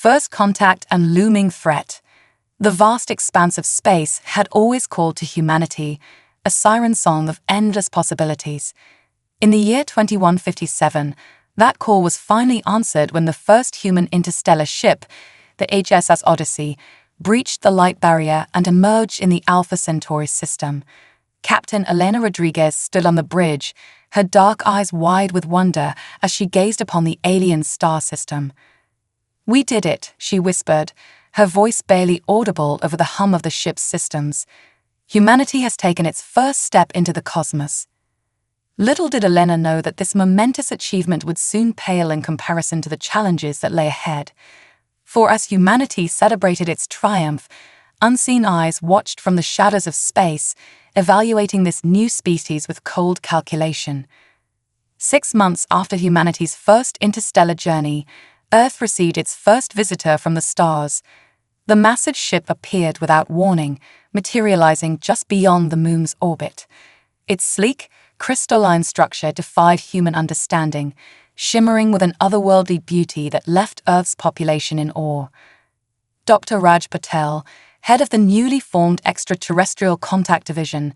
First contact and looming threat. The vast expanse of space had always called to humanity, a siren song of endless possibilities. In the year 2157, that call was finally answered when the first human interstellar ship, the HSS Odyssey, breached the light barrier and emerged in the Alpha Centauri system. Captain Elena Rodriguez stood on the bridge, her dark eyes wide with wonder as she gazed upon the alien star system. "We did it," she whispered, her voice barely audible over the hum of the ship's systems. "Humanity has taken its first step into the cosmos." Little did Elena know that this momentous achievement would soon pale in comparison to the challenges that lay ahead. For as humanity celebrated its triumph, unseen eyes watched from the shadows of space, evaluating this new species with cold calculation. 6 months after humanity's first interstellar journey, Earth received its first visitor from the stars. The massive ship appeared without warning, materializing just beyond the moon's orbit. Its sleek, crystalline structure defied human understanding, shimmering with an otherworldly beauty that left Earth's population in awe. Dr. Raj Patel, head of the newly formed Extraterrestrial Contact Division,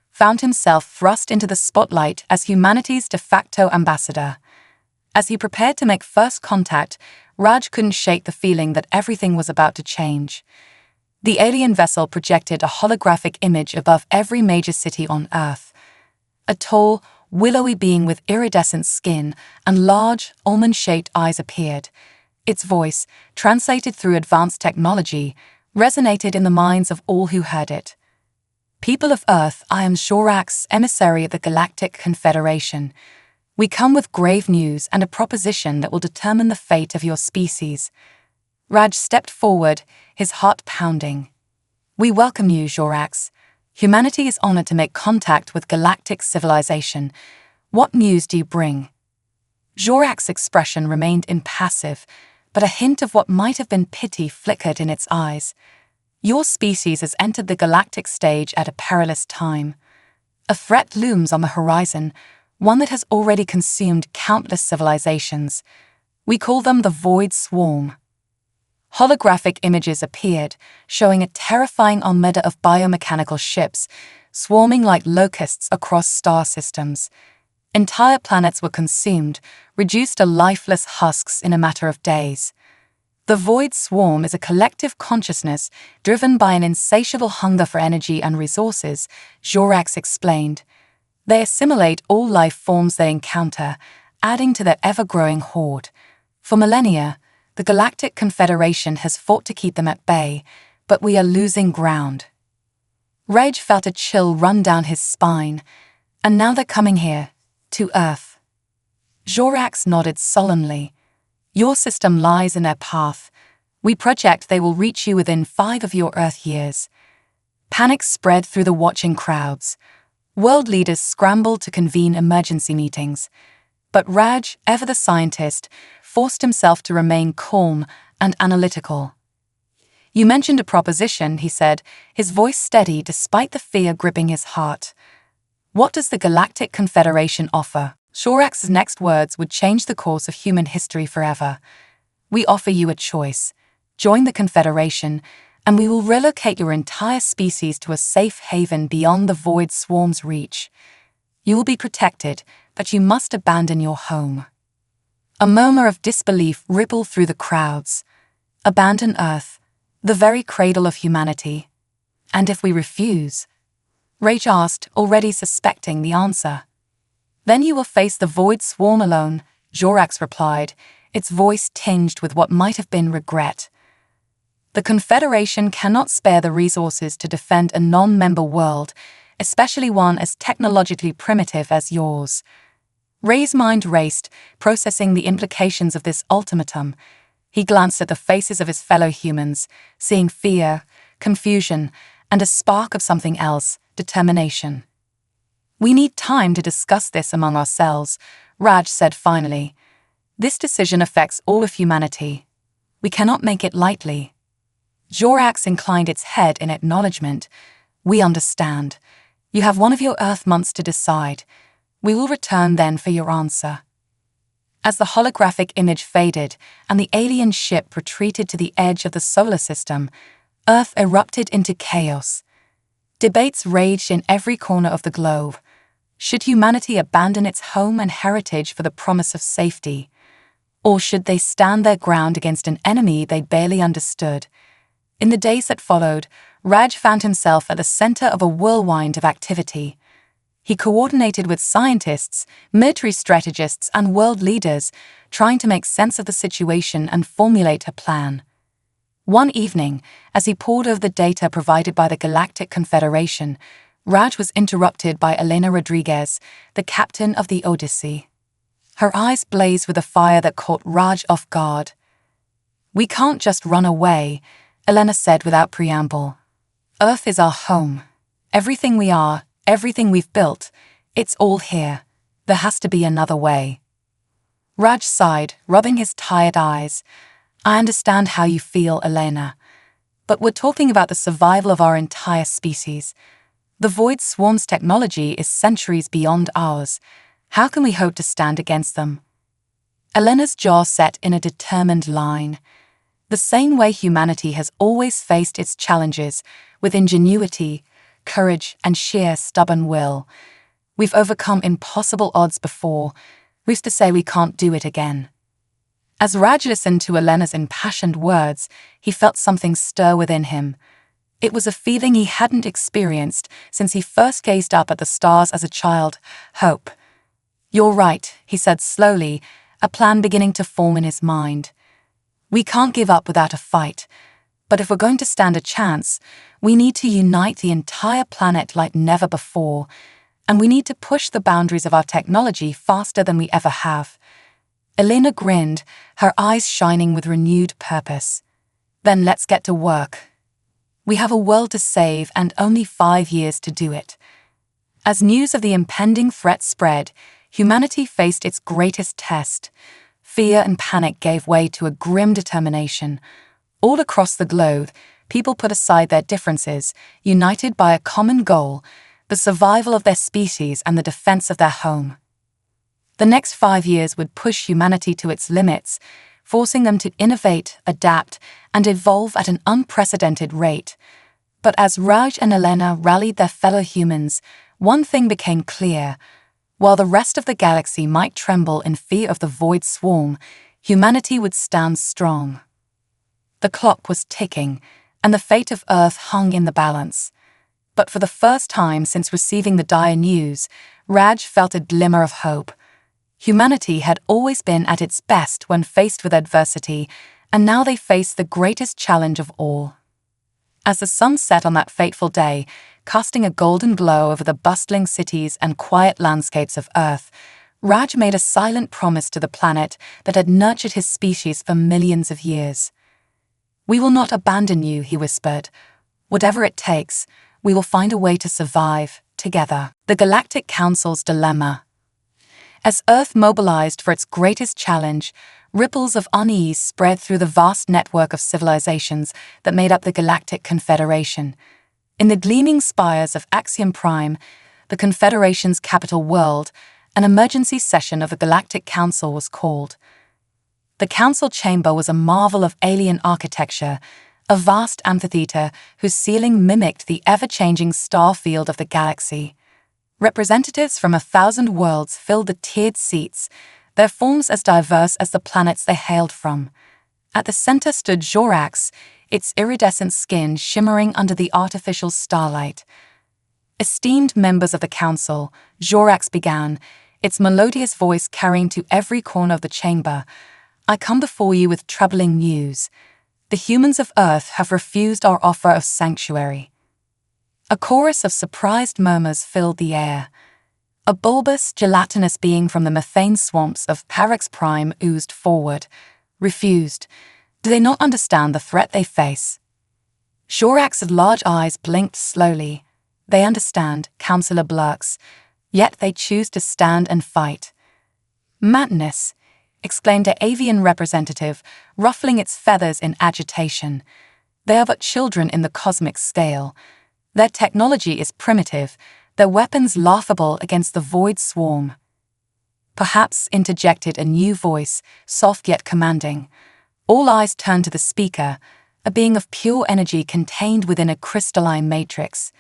found himself thrust into the spotlight as humanity's de facto ambassador. As he prepared to make first contact, Raj couldn't shake the feeling that everything was about to change. The alien vessel projected a holographic image above every major city on Earth. A tall, willowy being with iridescent skin and large, almond-shaped eyes appeared. Its voice, translated through advanced technology, resonated in the minds of all who heard it. "People of Earth, I am Jorax, emissary of the Galactic Confederation. We come with grave news and a proposition that will determine the fate of your species." Raj stepped forward, his heart pounding. "We welcome you, Jorax. Humanity is honored to make contact with galactic civilization. What news do you bring?" Jorax's expression remained impassive, but a hint of what might have been pity flickered in its eyes. "Your species has entered the galactic stage at a perilous time. A threat looms on the horizon, one that has already consumed countless civilizations. We call them the Void Swarm." Holographic images appeared, showing a terrifying armada of biomechanical ships, swarming like locusts across star systems. Entire planets were consumed, reduced to lifeless husks in a matter of days. The Void Swarm is a collective consciousness driven by an insatiable hunger for energy and resources, Jorax explained. They assimilate all life forms they encounter, adding to their ever-growing horde. For millennia, the Galactic Confederation has fought to keep them at bay, but we are losing ground. Raj felt a chill run down his spine. "And now they're coming here, to Earth." Jorax nodded solemnly. "Your system lies in their path. We project they will reach you within 5 of your Earth years." Panic spread through the watching crowds. World leaders scrambled to convene emergency meetings. But Raj, ever the scientist, forced himself to remain calm and analytical. "You mentioned a proposition," he said, his voice steady despite the fear gripping his heart. "What does the Galactic Confederation offer?" Jorax's next words would change the course of human history forever. "We offer you a choice. Join the Confederation, and we will relocate your entire species to a safe haven beyond the Void Swarm's reach. You will be protected, but you must abandon your home." A murmur of disbelief rippled through the crowds. "Abandon Earth, the very cradle of humanity. And if we refuse?" Raj asked, already suspecting the answer. "Then you will face the Void Swarm alone," Jorax replied, its voice tinged with what might have been regret. "The Confederation cannot spare the resources to defend a non-member world, especially one as technologically primitive as yours." Ray's mind raced, processing the implications of this ultimatum. He glanced at the faces of his fellow humans, seeing fear, confusion, and a spark of something else, determination. "We need time to discuss this among ourselves," Raj said finally. "This decision affects all of humanity. We cannot make it lightly." Jorax inclined its head in acknowledgement. "We understand. You have one of your Earth months to decide. We will return then for your answer." As the holographic image faded and the alien ship retreated to the edge of the solar system, Earth erupted into chaos. Debates raged in every corner of the globe. Should humanity abandon its home and heritage for the promise of safety? Or should they stand their ground against an enemy they barely understood? In the days that followed, Raj found himself at the center of a whirlwind of activity. He coordinated with scientists, military strategists, and world leaders, trying to make sense of the situation and formulate a plan. One evening, as he pored over the data provided by the Galactic Confederation, Raj was interrupted by Elena Rodriguez, the captain of the Odyssey. Her eyes blazed with a fire that caught Raj off guard. "We can't just run away," Elena said without preamble. "Earth is our home. Everything we are, everything we've built, it's all here. There has to be another way." Raj sighed, rubbing his tired eyes. "I understand how you feel, Elena. But we're talking about the survival of our entire species. The Void Swarm's technology is centuries beyond ours. How can we hope to stand against them?" Elena's jaw set in a determined line. The same way humanity has always faced its challenges, with ingenuity, courage, and sheer stubborn will. We've overcome impossible odds before. Who's to say we can't do it again? As Raj listened to Elena's impassioned words, he felt something stir within him. It was a feeling he hadn't experienced since he first gazed up at the stars as a child: hope. "You're right," he said slowly, a plan beginning to form in his mind. "We can't give up without a fight. But if we're going to stand a chance, we need to unite the entire planet like never before, and we need to push the boundaries of our technology faster than we ever have." Elena grinned, her eyes shining with renewed purpose. "Then let's get to work. We have a world to save and only 5 years to do it." As news of the impending threat spread, humanity faced its greatest test. Fear and panic gave way to a grim determination. All across the globe, people put aside their differences, united by a common goal: the survival of their species and the defense of their home. The next 5 years would push humanity to its limits, forcing them to innovate, adapt, and evolve at an unprecedented rate. But as Raj and Elena rallied their fellow humans, one thing became clear. While the rest of the galaxy might tremble in fear of the Void Swarm, humanity would stand strong. The clock was ticking, and the fate of Earth hung in the balance. But for the first time since receiving the dire news, Raj felt a glimmer of hope. Humanity had always been at its best when faced with adversity, and now they faced the greatest challenge of all. As the sun set on that fateful day, casting a golden glow over the bustling cities and quiet landscapes of Earth, Raj made a silent promise to the planet that had nurtured his species for millions of years. "We will not abandon you," he whispered. "Whatever it takes, we will find a way to survive, together." The Galactic Council's dilemma. As Earth mobilized for its greatest challenge, ripples of unease spread through the vast network of civilizations that made up the Galactic Confederation. In the gleaming spires of Axiom Prime, the Confederation's capital world, an emergency session of the Galactic Council was called. The council chamber was a marvel of alien architecture, a vast amphitheater whose ceiling mimicked the ever-changing star field of the galaxy. Representatives from 1,000 worlds filled the tiered seats, their forms as diverse as the planets they hailed from. At the center stood Jorax, its iridescent skin shimmering under the artificial starlight. "Esteemed members of the council," Jorax began, its melodious voice carrying to every corner of the chamber, "I come before you with troubling news. The humans of Earth have refused our offer of sanctuary." A chorus of surprised murmurs filled the air. A bulbous, gelatinous being from the methane swamps of Parax Prime oozed forward. "Refused? Do they not understand the threat they face?" Jorax's large eyes blinked slowly. "They understand, Councillor Blurks, yet they choose to stand and fight." "Madness," exclaimed an avian representative, ruffling its feathers in agitation. "They are but children in the cosmic scale. Their technology is primitive, their weapons laughable against the Void Swarm." Perhaps interjected a new voice, soft yet commanding. All eyes turned to the speaker, a being of pure energy contained within a crystalline matrix.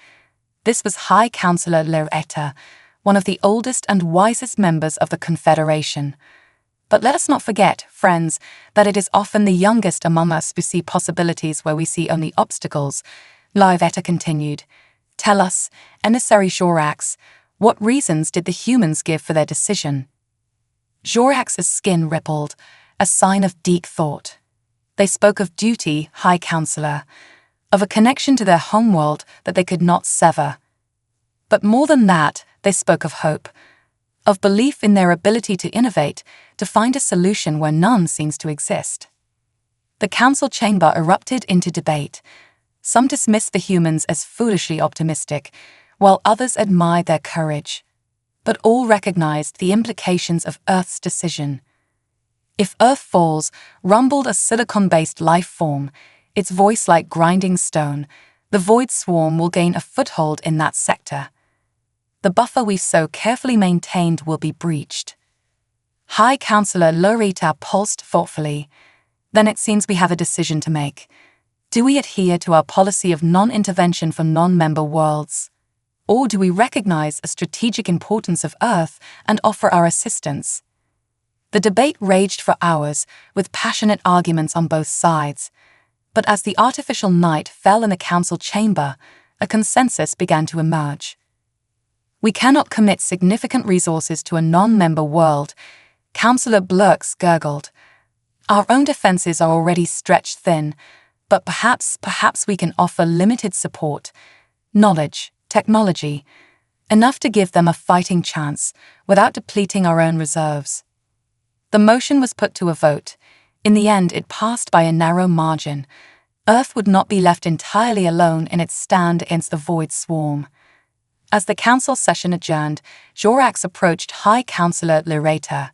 This was High Counselor Loretta, one of the oldest and wisest members of the Confederation. But let us not forget, friends, that it is often the youngest among us who see possibilities where we see only obstacles. Loretta continued, "Tell us, Emissary Jorax, what reasons did the humans give for their decision?" Jorax's skin rippled, a sign of deep thought. They spoke of duty, High Counselor, of a connection to their homeworld that they could not sever. But more than that, they spoke of hope, of belief in their ability to innovate, to find a solution where none seems to exist. The council chamber erupted into debate. Some dismissed the humans as foolishly optimistic, while others admired their courage. But all recognized the implications of Earth's decision. If Earth falls, rumbled a silicon-based life form, its voice like grinding stone, the void swarm will gain a foothold in that sector. The buffer we've so carefully maintained will be breached. High Counselor Loretta pulsed thoughtfully. Then it seems we have a decision to make. Do we adhere to our policy of non-intervention for non-member worlds? Or do we recognize a strategic importance of Earth and offer our assistance? The debate raged for hours, with passionate arguments on both sides. But as the artificial night fell in the council chamber, a consensus began to emerge. We cannot commit significant resources to a non-member world, Councillor Blurks gurgled. Our own defenses are already stretched thin, but perhaps we can offer limited support, knowledge, technology, enough to give them a fighting chance without depleting our own reserves. The motion was put to a vote. In the end, it passed by a narrow margin. Earth would not be left entirely alone in its stand against the void swarm. As the council session adjourned, Jorax approached High Counselor Loretta.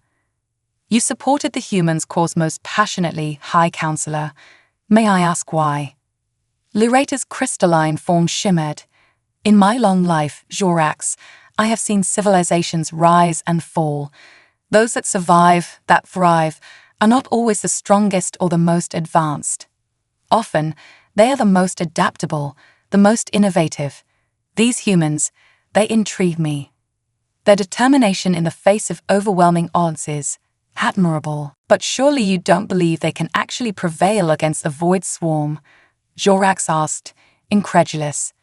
"You supported the humans' cause most passionately, High Counselor. May I ask why?" Loretta's crystalline form shimmered. "In my long life, Jorax, I have seen civilizations rise and fall. Those that survive, that thrive, are not always the strongest or the most advanced. Often, they are the most adaptable, the most innovative. These humans, they intrigue me. Their determination in the face of overwhelming odds is admirable. But surely you don't believe they can actually prevail against the void swarm?" Jorax asked, incredulous.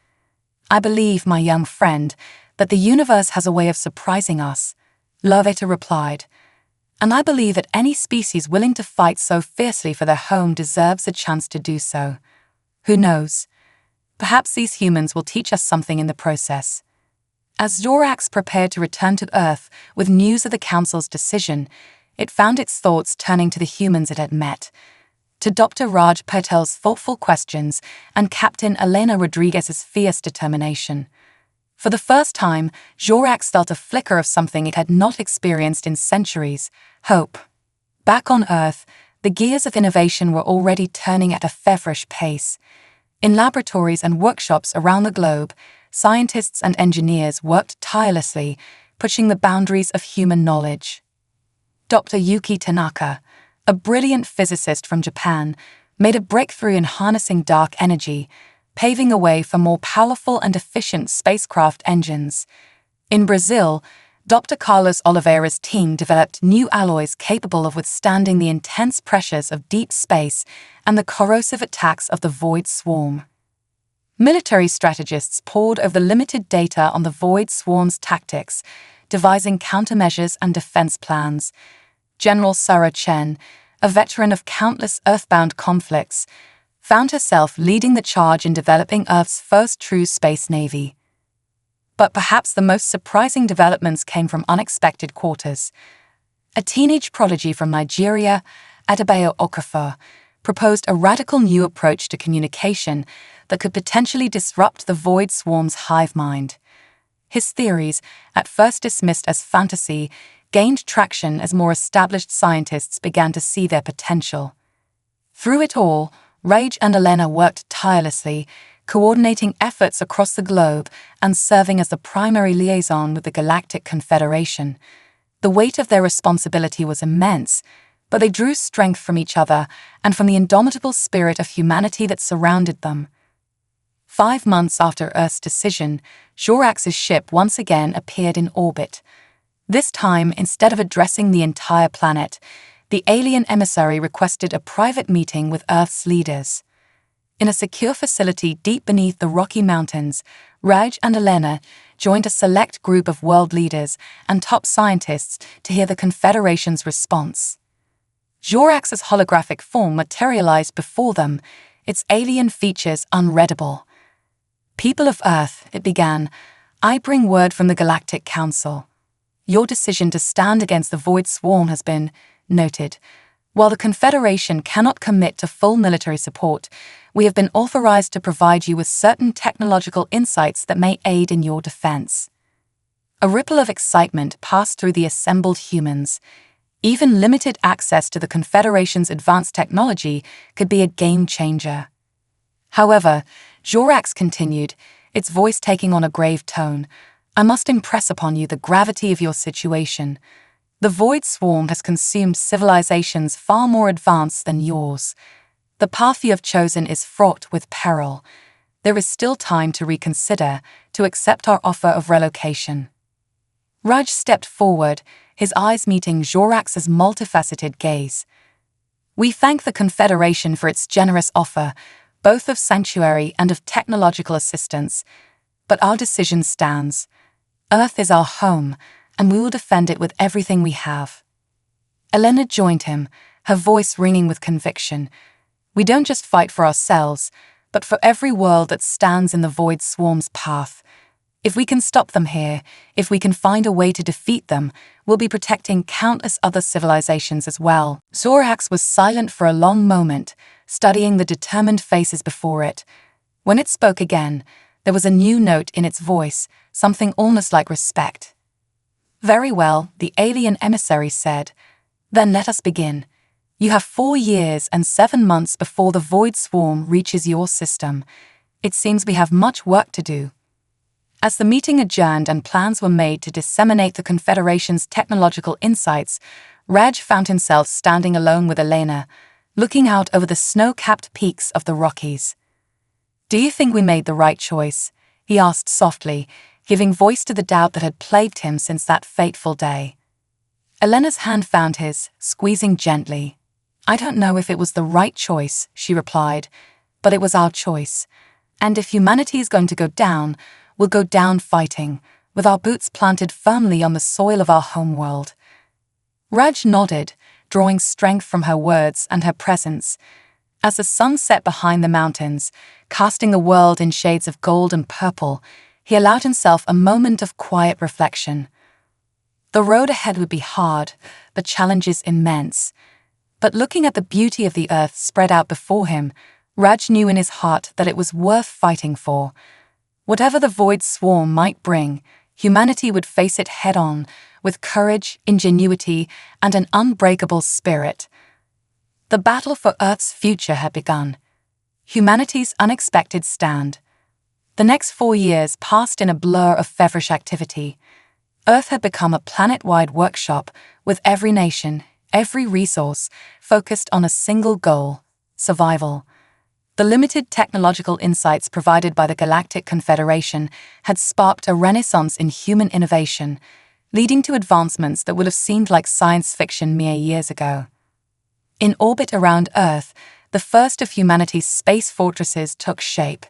"I believe, my young friend, that the universe has a way of surprising us," Loretta replied. "And I believe that any species willing to fight so fiercely for their home deserves a chance to do so. Who knows? Perhaps these humans will teach us something in the process." As Jorax prepared to return to Earth with news of the Council's decision, it found its thoughts turning to the humans it had met, to Dr. Raj Patel's thoughtful questions and Captain Elena Rodriguez's fierce determination. For the first time, Jorax felt a flicker of something it had not experienced in centuries: hope. Back on Earth, the gears of innovation were already turning at a feverish pace. In laboratories and workshops around the globe, scientists and engineers worked tirelessly, pushing the boundaries of human knowledge. Dr. Yuki Tanaka, a brilliant physicist from Japan, made a breakthrough in harnessing dark energy, paving the way for more powerful and efficient spacecraft engines. In Brazil, Dr. Carlos Oliveira's team developed new alloys capable of withstanding the intense pressures of deep space and the corrosive attacks of the void swarm. Military strategists pored over the limited data on the void swarm's tactics, devising countermeasures and defense plans. General Sarah Chen, a veteran of countless Earthbound conflicts, found herself leading the charge in developing Earth's first true space navy. But perhaps the most surprising developments came from unexpected quarters. A teenage prodigy from Nigeria, Adebayo Okafor, proposed a radical new approach to communication that could potentially disrupt the void swarm's hive mind. His theories, at first dismissed as fantasy, gained traction as more established scientists began to see their potential. Through it all, Raj and Elena worked tirelessly, coordinating efforts across the globe and serving as the primary liaison with the Galactic Confederation. The weight of their responsibility was immense, but they drew strength from each other and from the indomitable spirit of humanity that surrounded them. 5 months after Earth's decision, Jorax's ship once again appeared in orbit. This time, instead of addressing the entire planet, the alien emissary requested a private meeting with Earth's leaders. In a secure facility deep beneath the Rocky Mountains, Raj and Elena joined a select group of world leaders and top scientists to hear the Confederation's response. Jorax's holographic form materialized before them, its alien features unreadable. "People of Earth," it began, "I bring word from the Galactic Council. Your decision to stand against the Void Swarm has been noted. While the Confederation cannot commit to full military support, we have been authorized to provide you with certain technological insights that may aid in your defense." A ripple of excitement passed through the assembled humans. Even limited access to the Confederation's advanced technology could be a game changer. However, Jorax continued, its voice taking on a grave tone, "I must impress upon you the gravity of your situation. The Void Swarm has consumed civilizations far more advanced than yours. The path you have chosen is fraught with peril. There is still time to reconsider, to accept our offer of relocation." Raj stepped forward, his eyes meeting Jorax's multifaceted gaze. "We thank the Confederation for its generous offer, both of sanctuary and of technological assistance, but our decision stands. Earth is our home, and we will defend it with everything we have." Elena joined him, her voice ringing with conviction. "We don't just fight for ourselves, but for every world that stands in the Void Swarm's path. If we can stop them here, if we can find a way to defeat them, we'll be protecting countless other civilizations as well." Jorax was silent for a long moment, studying the determined faces before it. When it spoke again, there was a new note in its voice, something almost like respect. "Very well," the alien emissary said. "Then let us begin. You have 4 years and 7 months before the Void Swarm reaches your system. It seems we have much work to do." As the meeting adjourned and plans were made to disseminate the Confederation's technological insights, Raj found himself standing alone with Elena, looking out over the snow-capped peaks of the Rockies. "Do you think we made the right choice?" he asked softly, giving voice to the doubt that had plagued him since that fateful day. Elena's hand found his, squeezing gently. "I don't know if it was the right choice," she replied, "but it was our choice. And if humanity is going to go down, we'll go down fighting, with our boots planted firmly on the soil of our homeworld." Raj nodded, drawing strength from her words and her presence. As the sun set behind the mountains, casting the world in shades of gold and purple, he allowed himself a moment of quiet reflection. The road ahead would be hard, the challenges immense. But looking at the beauty of the earth spread out before him, Raj knew in his heart that it was worth fighting for. Whatever the Void Swarm might bring, humanity would face it head-on, with courage, ingenuity, and an unbreakable spirit. The battle for Earth's future had begun. Humanity's unexpected stand. The next 4 years passed in a blur of feverish activity. Earth had become a planet-wide workshop, with every nation, every resource, focused on a single goal: survival. The limited technological insights provided by the Galactic Confederation had sparked a renaissance in human innovation, leading to advancements that would have seemed like science fiction mere years ago. In orbit around Earth, the first of humanity's space fortresses took shape.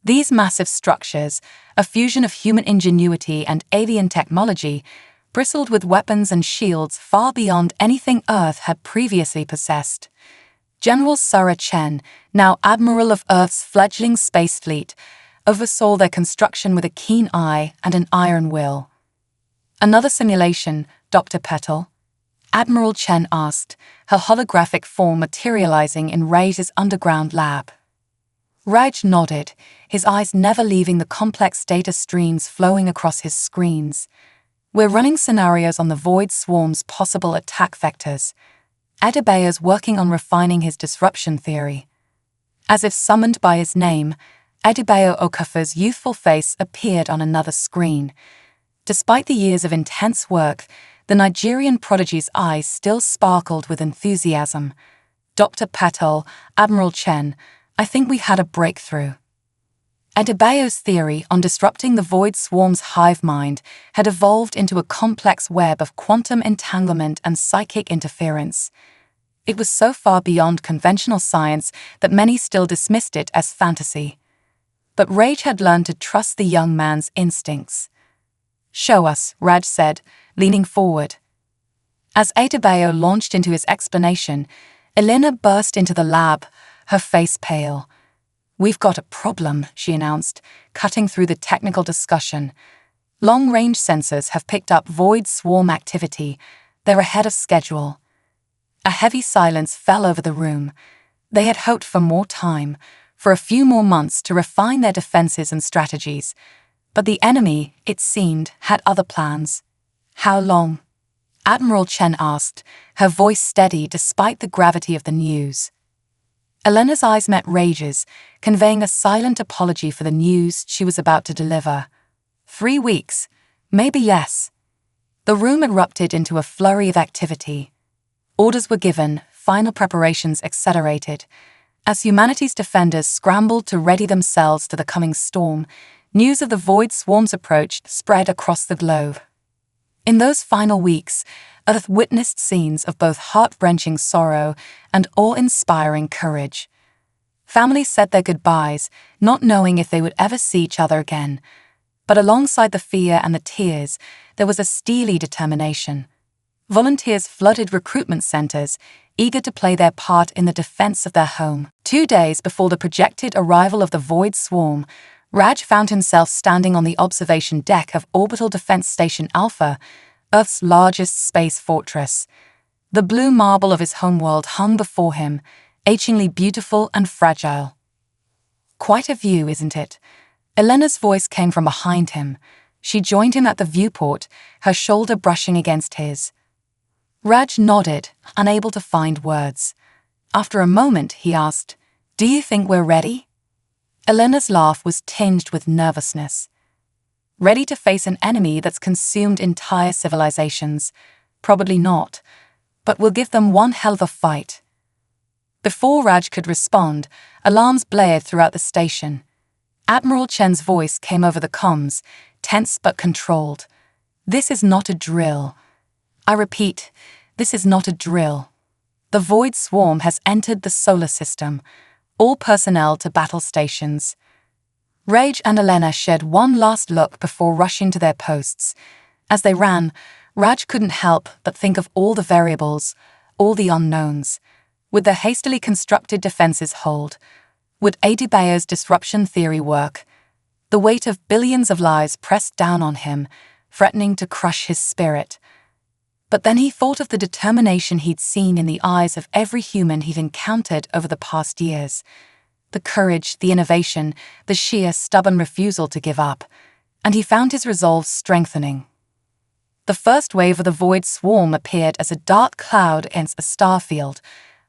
These massive structures, a fusion of human ingenuity and alien technology, bristled with weapons and shields far beyond anything Earth had previously possessed. General Sura Chen, now Admiral of Earth's fledgling space fleet, oversaw their construction with a keen eye and an iron will. "Another simulation, Dr. Petal?" Admiral Chen asked, her holographic form materializing in Raj's underground lab. Raj nodded, his eyes never leaving the complex data streams flowing across his screens. "We're running scenarios on the Void Swarm's possible attack vectors. Adebayo's working on refining his disruption theory." As if summoned by his name, Adebayo Okafor's youthful face appeared on another screen. Despite the years of intense work, The Nigerian prodigy's eyes still sparkled with enthusiasm. "Dr. Patel, Admiral Chen, I think we had a breakthrough." Adebayo's theory on disrupting the void swarm's hive mind had evolved into a complex web of quantum entanglement and psychic interference. It was so far beyond conventional science that many still dismissed it as fantasy. But Raj had learned to trust the young man's instincts. "Show us," Raj said, leaning forward. As Adebayo launched into his explanation, Elena burst into the lab, her face pale. "We've got a problem," she announced, cutting through the technical discussion. "Long-range sensors have picked up void swarm activity. They're ahead of schedule." A heavy silence fell over the room. They had hoped for more time, for a few more months to refine their defenses and strategies. But the enemy, it seemed, had other plans. "How long?" Admiral Chen asked, her voice steady despite the gravity of the news. Elena's eyes met Raj's, conveying a silent apology for the news she was about to deliver. 3 weeks, maybe less." The room erupted into a flurry of activity. Orders were given, final preparations accelerated. As humanity's defenders scrambled to ready themselves to the coming storm, news of the void swarm's approach spread across the globe. In those final weeks, Earth witnessed scenes of both heart-wrenching sorrow and awe-inspiring courage. Families said their goodbyes, not knowing if they would ever see each other again. But alongside the fear and the tears, there was a steely determination. Volunteers flooded recruitment centers, eager to play their part in the defense of their home. 2 days before the projected arrival of the void swarm, Raj found himself standing on the observation deck of Orbital Defense Station Alpha, Earth's largest space fortress. The blue marble of his homeworld hung before him, achingly beautiful and fragile. "Quite a view, isn't it?" Elena's voice came from behind him. She joined him at the viewport, her shoulder brushing against his. Raj nodded, unable to find words. After a moment, he asked, "Do you think we're ready?" Elena's laugh was tinged with nervousness. "Ready to face an enemy that's consumed entire civilizations? Probably not, but we'll give them one hell of a fight." Before Raj could respond, alarms blared throughout the station. Admiral Chen's voice came over the comms, tense but controlled. "This is not a drill. I repeat, this is not a drill. The void swarm has entered the solar system. All personnel to battle stations." Raj and Elena shared one last look before rushing to their posts. As they ran, Raj couldn't help but think of all the variables, all the unknowns. Would their hastily constructed defenses hold? Would Adebayo's disruption theory work? The weight of billions of lives pressed down on him, threatening to crush his spirit. But then he thought of the determination he'd seen in the eyes of every human he'd encountered over the past years. The courage, the innovation, the sheer stubborn refusal to give up. And he found his resolve strengthening. The first wave of the void swarm appeared as a dark cloud against a star field,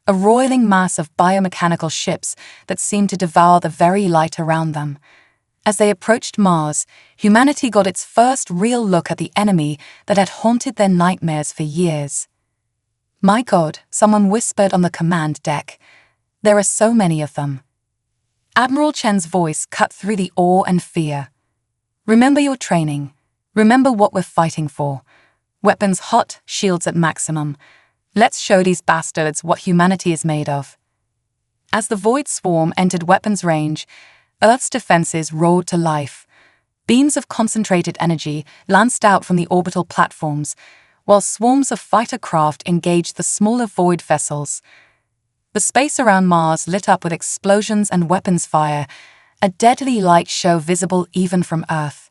a roiling mass of biomechanical ships that seemed to devour the very light around them. As they approached Mars, humanity got its first real look at the enemy that had haunted their nightmares for years. "My God," someone whispered on the command deck. "There are so many of them." Admiral Chen's voice cut through the awe and fear. "Remember your training. Remember what we're fighting for. Weapons hot, shields at maximum. Let's show these bastards what humanity is made of." As the void swarm entered weapons range, Earth's defenses roared to life. Beams of concentrated energy lanced out from the orbital platforms, while swarms of fighter craft engaged the smaller void vessels. The space around Mars lit up with explosions and weapons fire, a deadly light show visible even from Earth.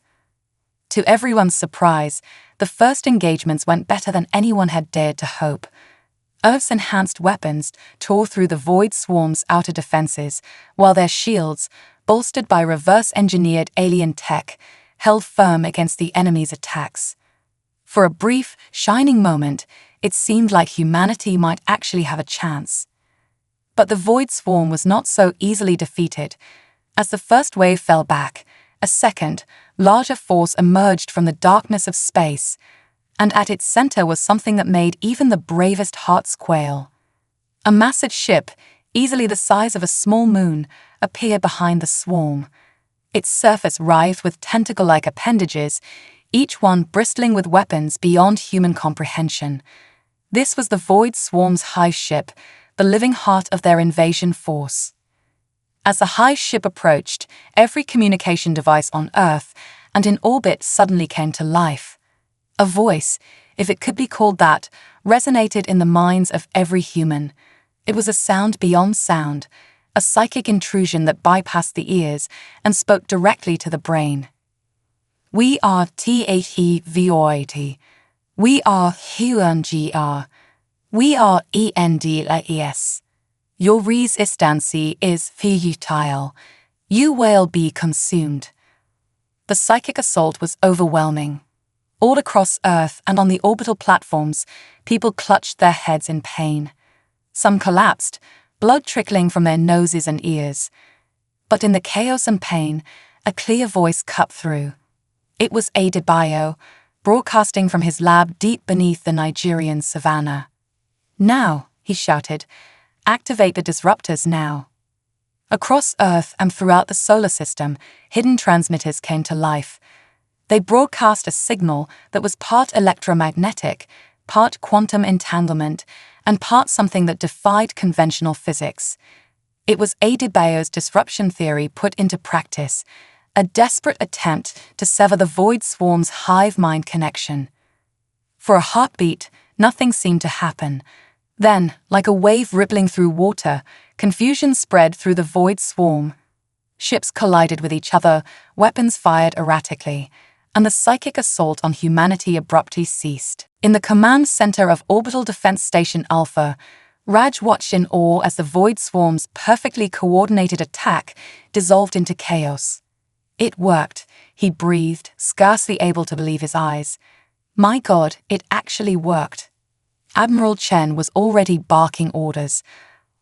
To everyone's surprise, the first engagements went better than anyone had dared to hope. Earth's enhanced weapons tore through the void swarm's outer defenses, while their shields, bolstered by reverse-engineered alien tech, held firm against the enemy's attacks. For a brief, shining moment, it seemed like humanity might actually have a chance. But the void swarm was not so easily defeated. As the first wave fell back, a second, larger force emerged from the darkness of space. and at its center was something that made even the bravest hearts quail. A massive ship, easily the size of a small moon, appeared behind the swarm. Its surface writhed with tentacle-like appendages, each one bristling with weapons beyond human comprehension. This was the Void Swarm's hive ship, the living heart of their invasion force. As the hive ship approached, every communication device on Earth and in orbit suddenly came to life. A voice, if it could be called that, resonated in the minds of every human. It was a sound beyond sound, a psychic intrusion that bypassed the ears and spoke directly to the brain. We are THEVOIT. We are HUNGR. We are ENDLES. Your resistance is futile. You will be consumed. The psychic assault was overwhelming. All across Earth and on the orbital platforms, people clutched their heads in pain. Some collapsed, blood trickling from their noses and ears. But in the chaos and pain, a clear voice cut through. It was Adebayo, broadcasting from his lab deep beneath the Nigerian savannah. Now, he shouted, activate the disruptors now. Across Earth and throughout the solar system, hidden transmitters came to life. They broadcast a signal that was part electromagnetic, part quantum entanglement, and part something that defied conventional physics. It was Adebayo's disruption theory put into practice, a desperate attempt to sever the Void Swarm's hive-mind connection. For a heartbeat, nothing seemed to happen. Then, like a wave rippling through water, confusion spread through the Void Swarm. Ships collided with each other, weapons fired erratically, and the psychic assault on humanity abruptly ceased. In the command center of Orbital Defense Station Alpha, Raj watched in awe as the Void Swarm's perfectly coordinated attack dissolved into chaos. It worked, he breathed, scarcely able to believe his eyes. My God, it actually worked. Admiral Chen was already barking orders.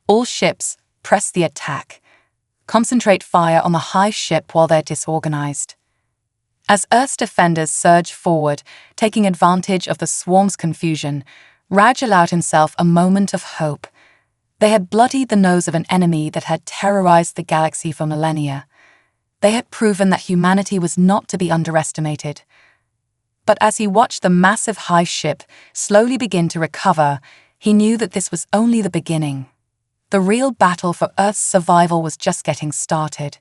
All ships, press the attack. Concentrate fire on the hive ship while they're disorganized. As Earth's defenders surged forward, taking advantage of the swarm's confusion, Raj allowed himself a moment of hope. They had bloodied the nose of an enemy that had terrorized the galaxy for millennia. They had proven that humanity was not to be underestimated. But as he watched the massive hive ship slowly begin to recover, he knew that this was only the beginning. The real battle for Earth's survival was just getting started.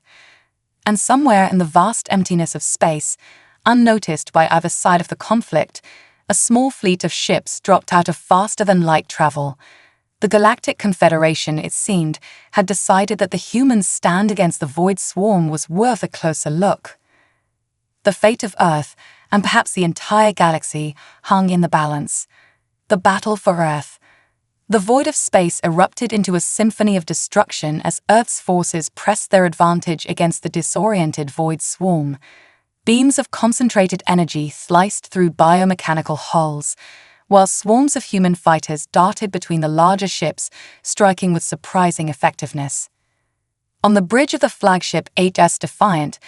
And somewhere in the vast emptiness of space, unnoticed by either side of the conflict, a small fleet of ships dropped out of faster-than-light travel. The Galactic Confederation, it seemed, had decided that the humans' stand against the Void Swarm was worth a closer look. The fate of Earth, and perhaps the entire galaxy, hung in the balance. The battle for Earth. The void of space erupted into a symphony of destruction as Earth's forces pressed their advantage against the disoriented Void Swarm. Beams of concentrated energy sliced through biomechanical hulls, while swarms of human fighters darted between the larger ships, striking with surprising effectiveness. On the bridge of the flagship HS Defiant,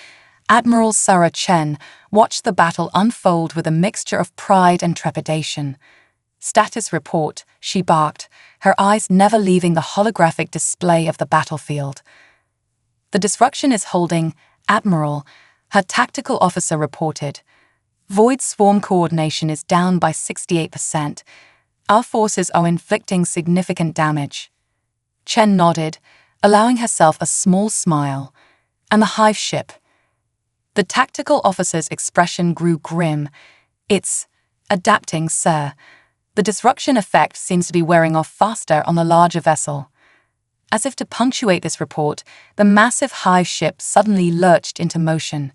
Admiral Sarah Chen watched the battle unfold with a mixture of pride and trepidation. "Status report," she barked, her eyes never leaving the holographic display of the battlefield. "The disruption is holding, Admiral," her tactical officer reported. "Void Swarm coordination is down by 68%. Our forces are inflicting significant damage." Chen nodded, allowing herself a small smile. "And the hive ship?" The tactical officer's expression grew grim. "It's adapting, sir. The disruption effect seems to be wearing off faster on the larger vessel." As if to punctuate this report, the massive hive ship suddenly lurched into motion.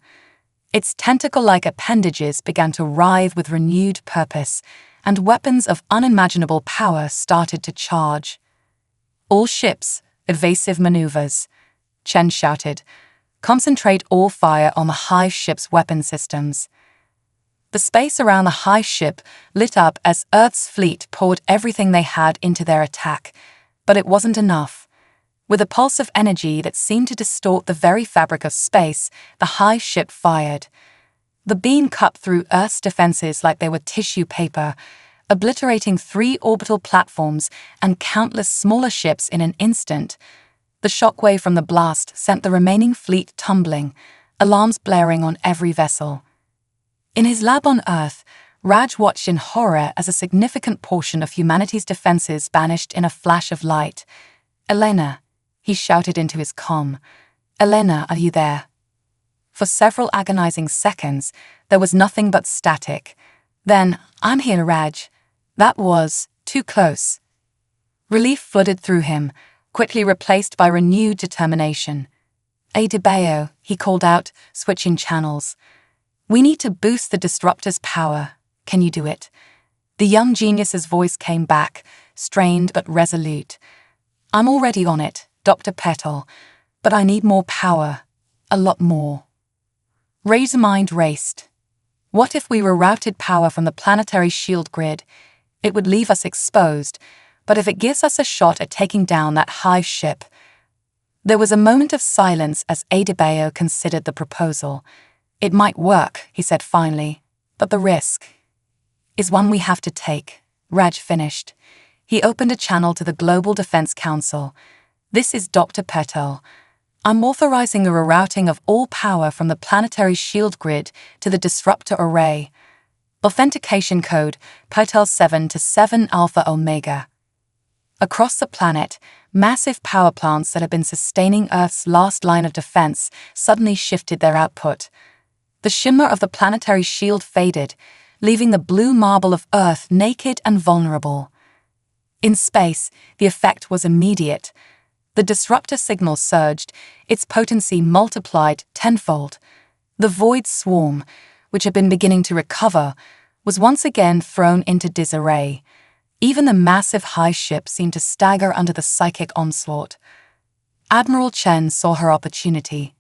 Its tentacle-like appendages began to writhe with renewed purpose, and weapons of unimaginable power started to charge. "All ships, evasive maneuvers," Chen shouted. "Concentrate all fire on the hive ship's weapon systems." The space around the hive ship lit up as Earth's fleet poured everything they had into their attack, but it wasn't enough. With a pulse of energy that seemed to distort the very fabric of space, the hive ship fired. The beam cut through Earth's defenses like they were tissue paper, obliterating 3 orbital platforms and countless smaller ships in an instant. The shockwave from the blast sent the remaining fleet tumbling, alarms blaring on every vessel. In his lab on Earth, Raj watched in horror as a significant portion of humanity's defenses vanished in a flash of light. "Elena," he shouted into his comm. "Elena, are you there?" For several agonizing seconds, there was nothing but static. Then, "I'm here, Raj." That was too close. Relief flooded through him, quickly replaced by renewed determination. "Adebayo," he called out, switching channels. "We need to boost the disruptor's power. Can you do it?" The young genius's voice came back, strained but resolute. "I'm already on it, Dr. Petal, but I need more power. A lot more." Ray's mind raced. What if we rerouted power from the planetary shield grid? It would leave us exposed, but if it gives us a shot at taking down that hive ship? There was a moment of silence as Adebayo considered the proposal. "It might work," he said finally, "but the risk is one we have to take." Raj finished. He opened a channel to the Global Defense Council. "This is Dr. Petal. I'm authorizing the rerouting of all power from the planetary shield grid to the disruptor array. Authentication code Petal 7 to 7 Alpha Omega." Across the planet, massive power plants that had been sustaining Earth's last line of defense suddenly shifted their output. The shimmer of the planetary shield faded, leaving the blue marble of Earth naked and vulnerable. In space, the effect was immediate. The disruptor signal surged, its potency multiplied tenfold. The void swarm, which had been beginning to recover, was once again thrown into disarray. Even the massive high ship seemed to stagger under the psychic onslaught. Admiral Chen saw her opportunity.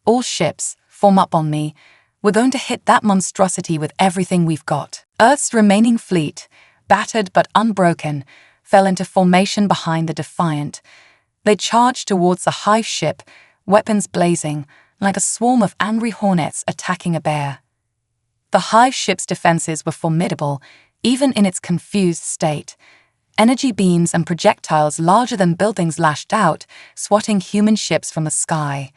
"All ships, form up on me. We're going to hit that monstrosity with everything we've got." Earth's remaining fleet, battered but unbroken, fell into formation behind the Defiant. They charged towards the hive ship, weapons blazing, like a swarm of angry hornets attacking a bear. The hive ship's defenses were formidable, even in its confused state. Energy beams and projectiles larger than buildings lashed out, swatting human ships from the sky.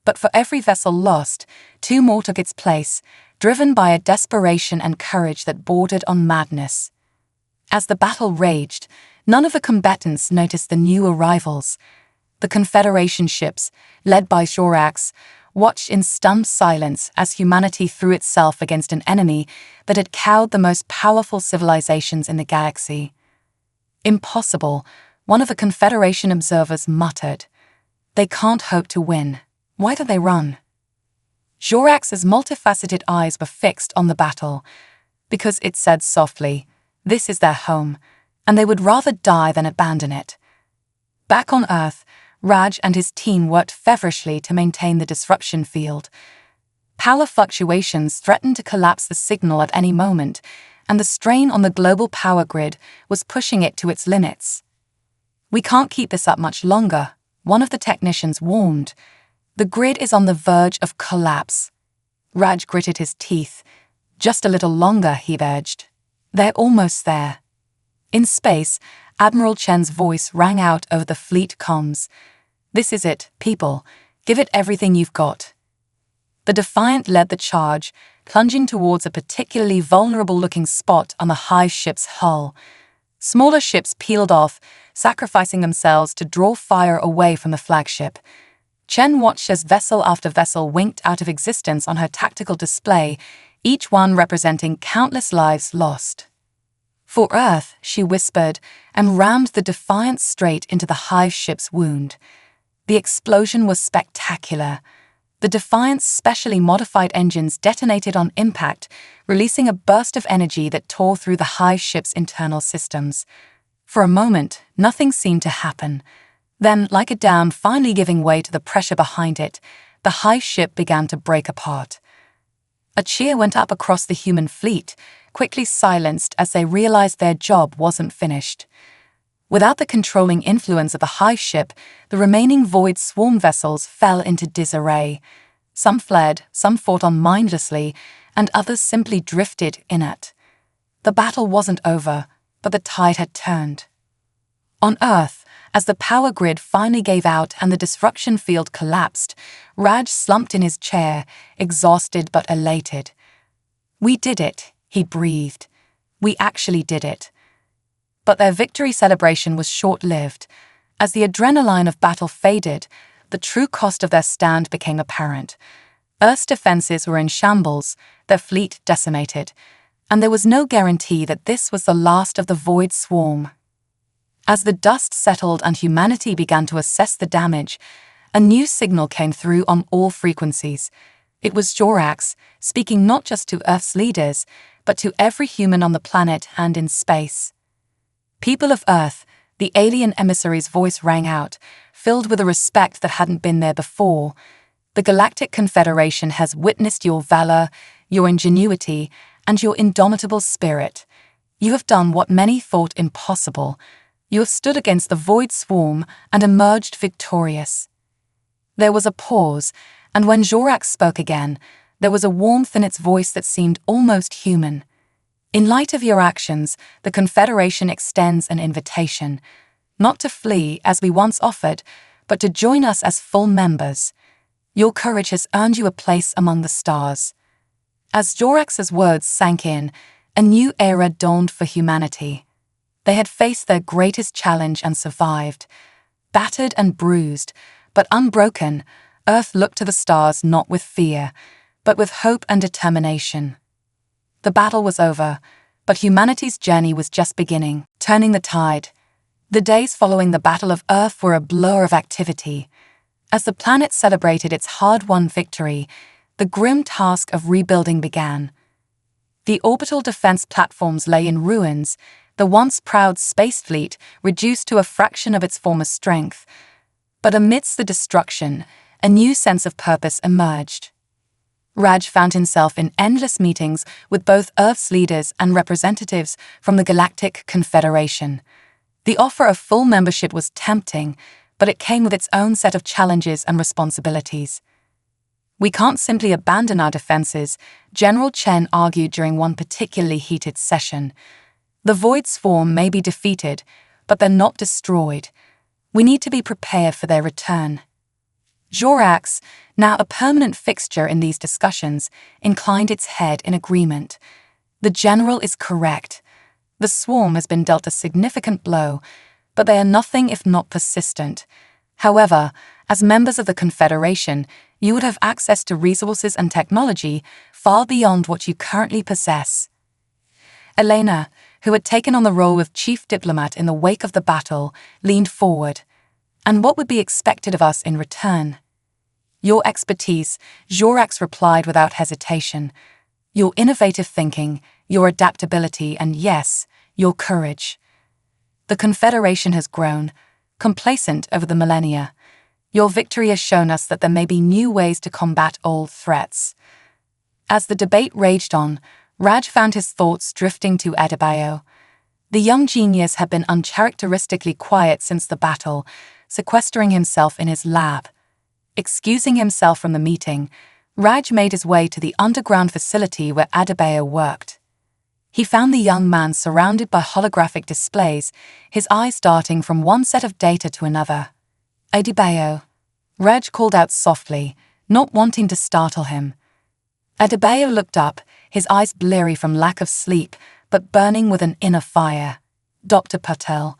But for every vessel lost, 2 more took its place, driven by a desperation and courage that bordered on madness. As the battle raged, none of the combatants noticed the new arrivals. The Confederation ships, led by Jorax, watched in stunned silence as humanity threw itself against an enemy that had cowed the most powerful civilizations in the galaxy. "Impossible," one of the Confederation observers muttered. "They can't hope to win. Why do they run?" Jorax's multifaceted eyes were fixed on the battle. "Because," it said softly, "this is their home, and they would rather die than abandon it." Back on Earth, Raj and his team worked feverishly to maintain the disruption field. Power fluctuations threatened to collapse the signal at any moment, and the strain on the global power grid was pushing it to its limits. "We can't keep this up much longer," one of the technicians warned. "The grid is on the verge of collapse." Raj gritted his teeth. "Just a little longer," he urged. "They're almost there." In space, Admiral Chen's voice rang out over the fleet comms. "This is it, people. Give it everything you've got." The Defiant led the charge, plunging towards a particularly vulnerable-looking spot on the hive ship's hull. Smaller ships peeled off, sacrificing themselves to draw fire away from the flagship. Chen watched as vessel after vessel winked out of existence on her tactical display, each one representing countless lives lost. "For Earth," she whispered, and rammed the Defiant straight into the hive ship's wound. The explosion was spectacular. The Defiant's specially modified engines detonated on impact, releasing a burst of energy that tore through the hive ship's internal systems. For a moment, nothing seemed to happen. Then, like a dam finally giving way to the pressure behind it, the hive ship began to break apart. A cheer went up across the human fleet, quickly silenced as they realized their job wasn't finished. Without the controlling influence of the hive ship, the remaining void swarm vessels fell into disarray. Some fled, some fought on mindlessly, and others simply drifted inert. The battle wasn't over, but the tide had turned. On Earth, as the power grid finally gave out and the disruption field collapsed, Raj slumped in his chair, exhausted but elated. "We did it," he breathed. "We actually did it." But their victory celebration was short-lived. As the adrenaline of battle faded, the true cost of their stand became apparent. Earth's defenses were in shambles, their fleet decimated, and there was no guarantee that this was the last of the Void Swarm. As the dust settled and humanity began to assess the damage, a new signal came through on all frequencies. It was Jorax, speaking not just to Earth's leaders, but to every human on the planet and in space. "People of Earth," the alien emissary's voice rang out, filled with a respect that hadn't been there before. "The Galactic Confederation has witnessed your valor, your ingenuity, and your indomitable spirit. You have done what many thought impossible. You have stood against the Void Swarm and emerged victorious." There was a pause, and when Jorax spoke again, there was a warmth in its voice that seemed almost human. "In light of your actions, the Confederation extends an invitation, not to flee as we once offered, but to join us as full members. Your courage has earned you a place among the stars." As Jorax's words sank in, a new era dawned for humanity. They had faced their greatest challenge and survived. Battered and bruised, but unbroken, Earth looked to the stars not with fear, but with hope and determination. The battle was over, but humanity's journey was just beginning, turning the tide. The days following the Battle of Earth were a blur of activity. As the planet celebrated its hard-won victory, the grim task of rebuilding began. The orbital defense platforms lay in ruins, the once proud space fleet reduced to a fraction of its former strength. But amidst the destruction, a new sense of purpose emerged. Raj found himself in endless meetings with both Earth's leaders and representatives from the Galactic Confederation. The offer of full membership was tempting, but it came with its own set of challenges and responsibilities. "We can't simply abandon our defenses," General Chen argued during one particularly heated session. "The Void Swarm may be defeated, but they're not destroyed. We need to be prepared for their return." Jorax, now a permanent fixture in these discussions, inclined its head in agreement. "The General is correct. The Swarm has been dealt a significant blow, but they are nothing if not persistent. However, as members of the Confederation, you would have access to resources and technology far beyond what you currently possess." Elena, who had taken on the role of chief diplomat in the wake of the battle, leaned forward. "And what would be expected of us in return?" "Your expertise," Jorax replied without hesitation. "Your innovative thinking, your adaptability, and yes, your courage. The Confederation has grown, complacent over the millennia. Your victory has shown us that there may be new ways to combat old threats." As the debate raged on, Raj found his thoughts drifting to Adebayo. The young genius had been uncharacteristically quiet since the battle, sequestering himself in his lab. Excusing himself from the meeting, Raj made his way to the underground facility where Adebayo worked. He found the young man surrounded by holographic displays, his eyes darting from one set of data to another. "Adebayo," Raj called out softly, not wanting to startle him. Adebayo looked up, his eyes bleary from lack of sleep, but burning with an inner fire. "Dr. Patel,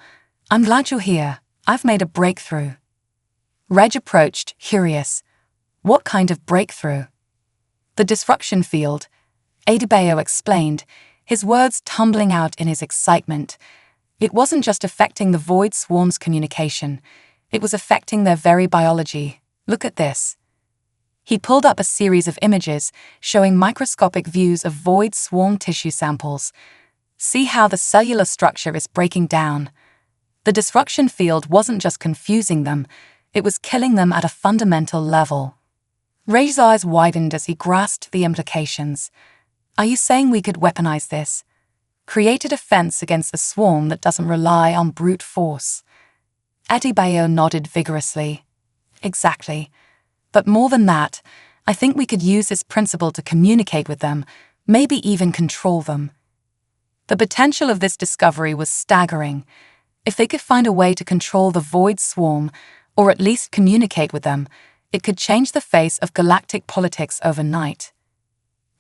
I'm glad you're here. I've made a breakthrough." Raj approached, curious. "What kind of breakthrough?" "The disruption field," Adebayo explained, his words tumbling out in his excitement. "It wasn't just affecting the Void Swarm's communication. It was affecting their very biology. Look at this." He pulled up a series of images showing microscopic views of Void Swarm tissue samples. "See how the cellular structure is breaking down. The disruption field wasn't just confusing them, it was killing them at a fundamental level." Ray's eyes widened as he grasped the implications. "Are you saying we could weaponize this? Create a defense against the swarm that doesn't rely on brute force?" Adebayo nodded vigorously. "Exactly. But more than that, I think we could use this principle to communicate with them, maybe even control them. The potential of this discovery was staggering. If they could find a way to control the void swarm, or at least communicate with them, it could change the face of galactic politics overnight.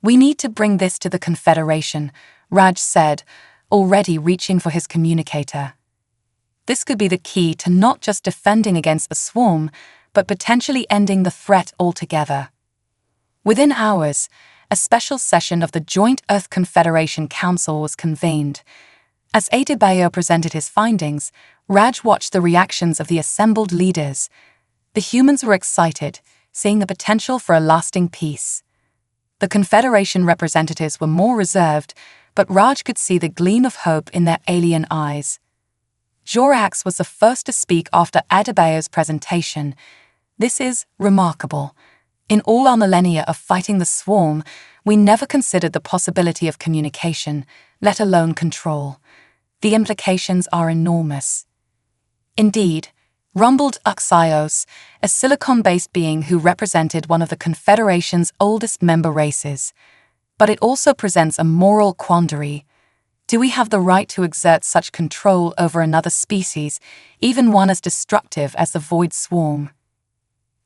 We need to bring this to the Confederation, Raj said, already reaching for his communicator. This could be the key to not just defending against the swarm, but potentially ending the threat altogether. Within hours, a special session of the Joint Earth Confederation Council was convened. As Adebayo presented his findings, Raj watched the reactions of the assembled leaders. The humans were excited, seeing the potential for a lasting peace. The Confederation representatives were more reserved, but Raj could see the gleam of hope in their alien eyes. Jorax was the first to speak after Adebayo's presentation. This is remarkable. In all our millennia of fighting the swarm, we never considered the possibility of communication, let alone control. The implications are enormous. Indeed, rumbled Uxios, a silicon-based being who represented one of the Confederation's oldest member races. But it also presents a moral quandary. Do we have the right to exert such control over another species, even one as destructive as the void swarm?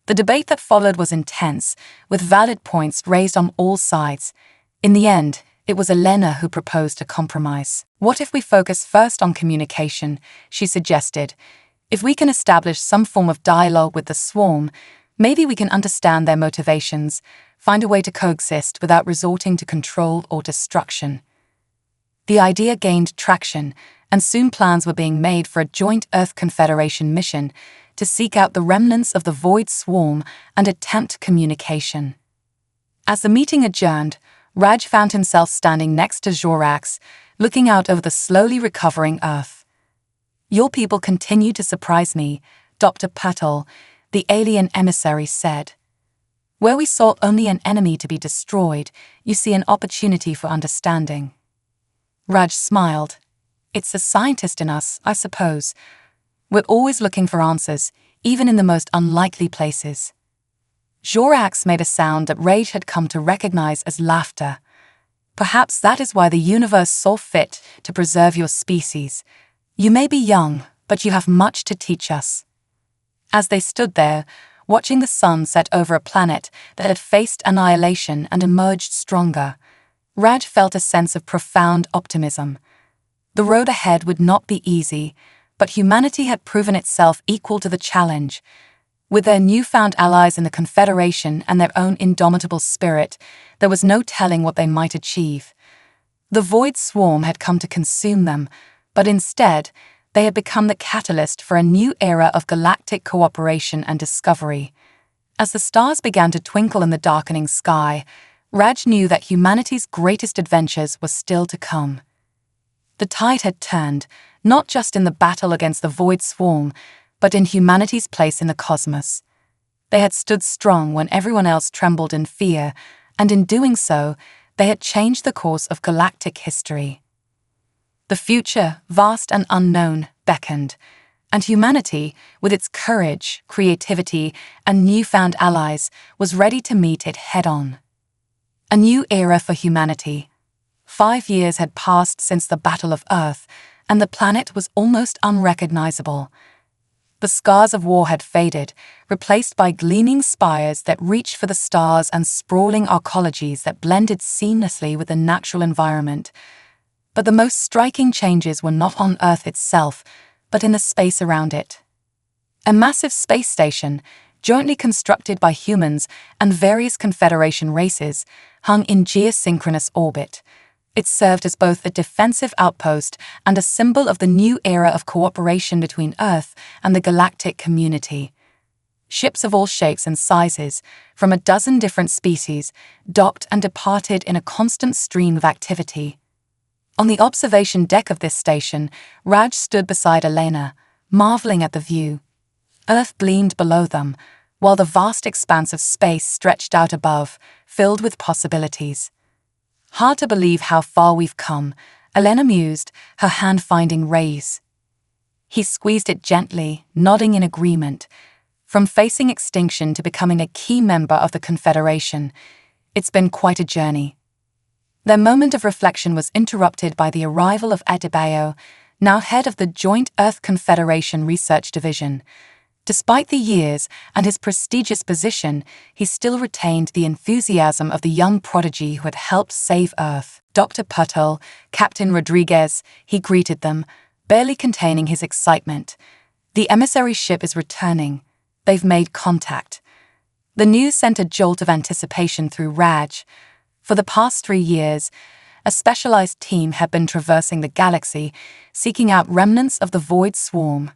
The debate that followed was intense, with valid points raised on all sides. In the end, it was Elena who proposed a compromise. What if we focus first on communication, she suggested. If we can establish some form of dialogue with the swarm, maybe we can understand their motivations, find a way to coexist without resorting to control or destruction. The idea gained traction, and soon plans were being made for a joint Earth Confederation mission to seek out the remnants of the void swarm and attempt communication. As the meeting adjourned, Raj found himself standing next to Jorax, looking out over the slowly recovering Earth. "Your people continue to surprise me," Dr. Patel, the alien emissary, said. "Where we saw only an enemy to be destroyed, you see an opportunity for understanding." Raj smiled. "It's the scientist in us, I suppose. We're always looking for answers, even in the most unlikely places." Jorax made a sound that Raj had come to recognize as laughter. "Perhaps that is why the universe saw fit to preserve your species. You may be young, but you have much to teach us." As they stood there, watching the sun set over a planet that had faced annihilation and emerged stronger, Raj felt a sense of profound optimism. The road ahead would not be easy, but humanity had proven itself equal to the challenge. With their newfound allies in the Confederation and their own indomitable spirit, there was no telling what they might achieve. The void swarm had come to consume them, but instead, they had become the catalyst for a new era of galactic cooperation and discovery. As the stars began to twinkle in the darkening sky, Raj knew that humanity's greatest adventures were still to come. The tide had turned, not just in the battle against the void swarm, but in humanity's place in the cosmos. They had stood strong when everyone else trembled in fear, and in doing so, they had changed the course of galactic history. The future, vast and unknown, beckoned, and humanity, with its courage, creativity, and newfound allies, was ready to meet it head-on. A new era for humanity. 5 years had passed since the Battle of Earth, and the planet was almost unrecognizable. The scars of war had faded, replaced by gleaming spires that reached for the stars and sprawling arcologies that blended seamlessly with the natural environment. But the most striking changes were not on Earth itself, but in the space around it. A massive space station, jointly constructed by humans and various Confederation races, hung in geosynchronous orbit. It served as both a defensive outpost and a symbol of the new era of cooperation between Earth and the galactic community. Ships of all shapes and sizes, from a dozen different species, docked and departed in a constant stream of activity. On the observation deck of this station, Raj stood beside Elena, marveling at the view. Earth gleamed below them, while the vast expanse of space stretched out above, filled with possibilities. "Hard to believe how far we've come," Elena mused, her hand finding Ray's. He squeezed it gently, nodding in agreement. from facing extinction to becoming a key member of the Confederation. It's been quite a journey. Their moment of reflection was interrupted by the arrival of Adebayo, now head of the Joint Earth Confederation Research Division. Despite the years and his prestigious position, he still retained the enthusiasm of the young prodigy who had helped save Earth. Dr. Purtle, Captain Rodriguez, he greeted them, barely containing his excitement. The emissary ship is returning. They've made contact. The news sent a jolt of anticipation through Raj. For the past 3 years, a specialized team had been traversing the galaxy, seeking out remnants of the Void Swarm.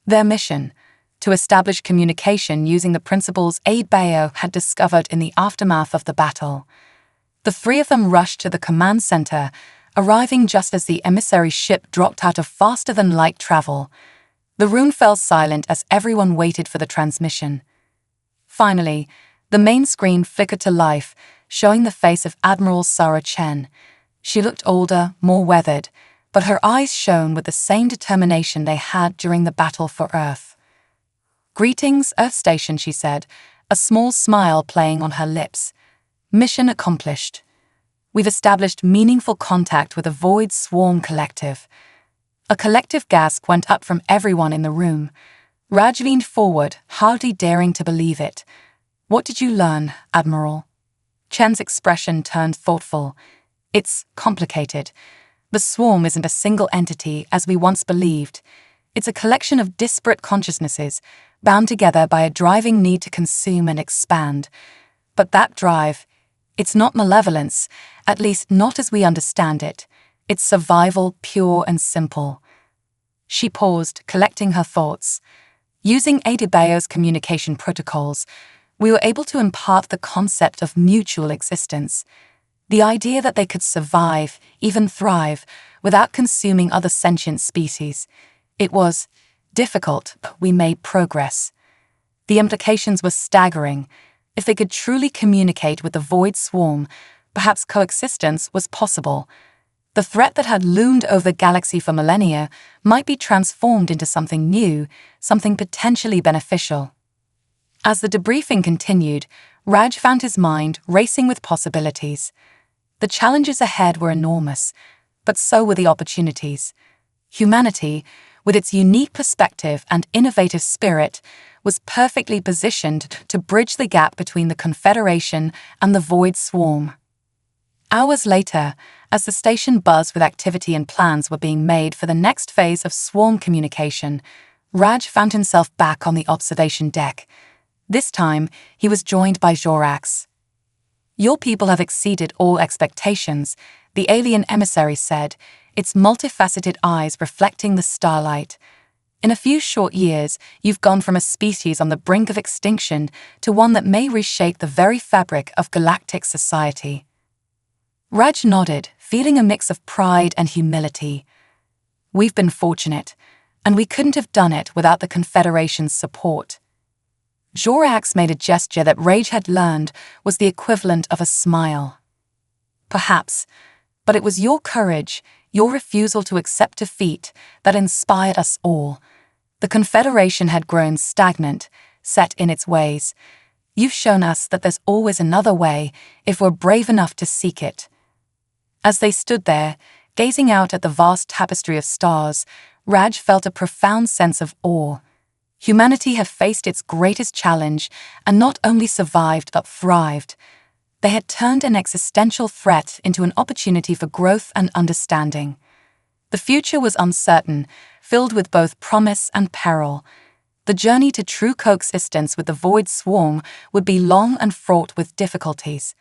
Their mission: to establish communication using the principles Adebayo had discovered in the aftermath of the battle. The 3 of them rushed to the command center, arriving just as the emissary ship dropped out of faster-than-light travel. The room fell silent as everyone waited for the transmission. Finally, the main screen flickered to life, showing the face of Admiral Sarah Chen. She looked older, more weathered, but her eyes shone with the same determination they had during the battle for Earth. "Greetings, Earth Station," she said, a small smile playing on her lips. "Mission accomplished. We've established meaningful contact with the Void Swarm Collective." A collective gasp went up from everyone in the room. Raj leaned forward, hardly daring to believe it. "What did you learn, Admiral?" Chen's expression turned thoughtful. "It's complicated. The swarm isn't a single entity as we once believed. It's a collection of disparate consciousnesses, bound together by a driving need to consume and expand. But that drive, it's not malevolence, at least not as we understand it. It's survival, pure and simple." She paused, collecting her thoughts. "Using Adebayo's communication protocols, we were able to impart the concept of mutual existence. The idea that they could survive, even thrive, without consuming other sentient species. It was difficult, but we made progress. The implications were staggering. If they could truly communicate with the Void Swarm, perhaps coexistence was possible. The threat that had loomed over the galaxy for millennia might be transformed into something new, something potentially beneficial." As the debriefing continued, Raj found his mind racing with possibilities. The challenges ahead were enormous, but so were the opportunities. Humanity, with its unique perspective and innovative spirit, was perfectly positioned to bridge the gap between the Confederation and the Void Swarm. Hours later, as the station buzzed with activity and plans were being made for the next phase of swarm communication, Raj found himself back on the observation deck. This time, he was joined by Jorax. "Your people have exceeded all expectations," the alien emissary said, its multifaceted eyes reflecting the starlight. "In a few short years, you've gone from a species on the brink of extinction to one that may reshape the very fabric of galactic society." Raj nodded, feeling a mix of pride and humility. "We've been fortunate, and we couldn't have done it without the Confederation's support." Jorax made a gesture that Raj had learned was the equivalent of a smile. "Perhaps, but it was your courage, your refusal to accept defeat, that inspired us all. The Confederation had grown stagnant, set in its ways. You've shown us that there's always another way if we're brave enough to seek it." As they stood there, gazing out at the vast tapestry of stars, Raj felt a profound sense of awe. Humanity had faced its greatest challenge and not only survived but thrived. They had turned an existential threat into an opportunity for growth and understanding. The future was uncertain, filled with both promise and peril. The journey to true coexistence with the Void Swarm would be long and fraught with difficulties.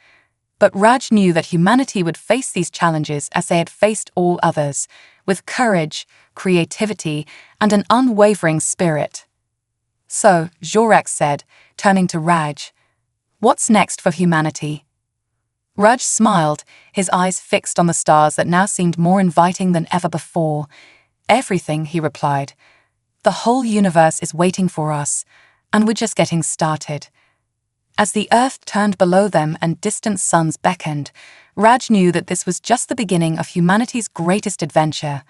But Raj knew that humanity would face these challenges as they had faced all others, with courage, creativity, and an unwavering spirit. "So," Jorax said, turning to Raj, "what's next for humanity?" Raj smiled, his eyes fixed on the stars that now seemed more inviting than ever before. "Everything," he replied. "The whole universe is waiting for us, and we're just getting started." As the Earth turned below them and distant suns beckoned, Raj knew that this was just the beginning of humanity's greatest adventure.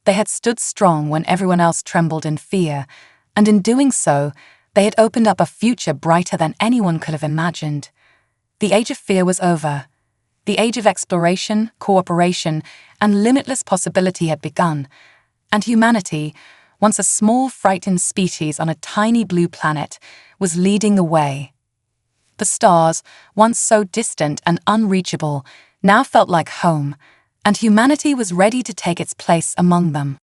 They had stood strong when everyone else trembled in fear, and in doing so, They had opened up a future brighter than anyone could have imagined. The age of fear was over. The age of exploration, cooperation, and limitless possibility had begun, and humanity, once a small, frightened species on a tiny blue planet, was leading the way. The stars, once so distant and unreachable, now felt like home, and humanity was ready to take its place among them.